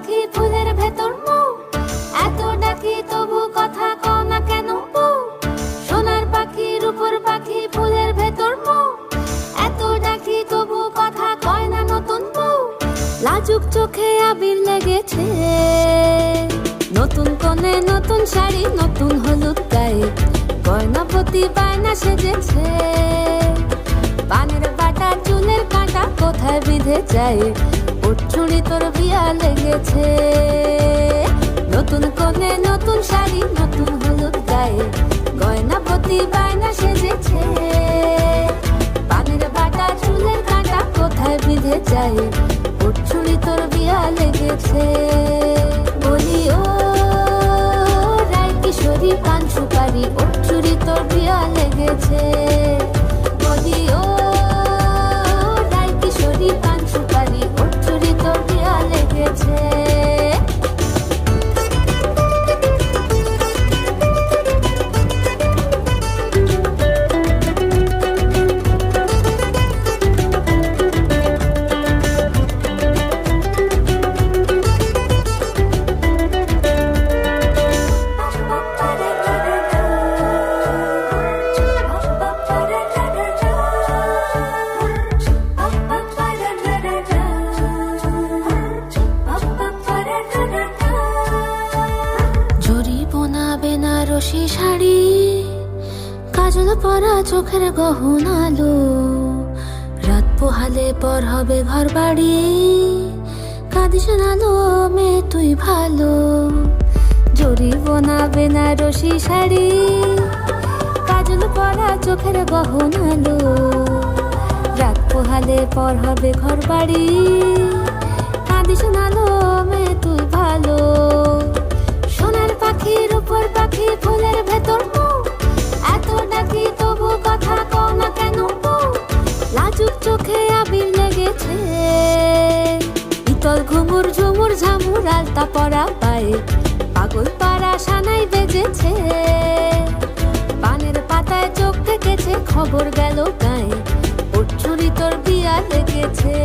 পাখি ফুলের ভেতর মৌ, এত ডাকি তবু কথা কও না কেন বউ। সোনার পাখি রূপোর পাখি ফুলের ভেতর মৌ, এত ডাকি তবু কথা কয় না নতুন বউ। লাজুক চোখে আবির লেগেছে, নতুন কোণে নতুন শাড়ি নতুন হলুদ গায়ে, গয়নাপতি বায়না সেজেছে। পানের বাটা চুলের কাঁটা কোথায় বিঁধে যায়, ওর চুড়ি তোর বিয়া লেগেছে। নতুন কোণে নতুন শাড়ি নতুন হলুদ গায়ে, গয়নাপতি বায়না সেজেছে। পানের বাটা চুলের কাঁটা কোথায় বিঁধে যায়, ওর চুড়ি তোর বিয়া লেগেছে। বলি ও রায় কিশোরী পান সুপারি, ওর চুড়ি তোর বিয়া লেগেছে। বলি ও রায় কিশোরী পান সুপারি, ওর চুড়ি তোর বিয়া লেগেছে। বেনারসি শাড়ি, কাজল পরা চোখের গহনালো, রাত পোহালে পর হবে ঘর বাড়ি, কাঁদিস নালো মেয়ে তুই ভালো। জরি বোনা বেনারসি শাড়ি, কাজল পরা চোখের গহনালো, রাত পোহালে পর হবে ঘর বাড়ি, কাঁদিস নালো মেয়ে তুই ভালো। সোনার পাখি রূপোর পাখি ফুলের ভেতর মৌ, এত ডাকি তবু কথা কও না কেন বউ। লাজুক চোখে আবির লেগেছে, ইতল ঘুমুর ঝুমুর ঝামুর আলতা পরা পায়ে, পাগল পাড়া সানাই বেজেছে। পানের পাতায় চোখ থেকেছে, খবর গেল গায়ে, ওর চুড়ি তোর বিয়া লেগেছে।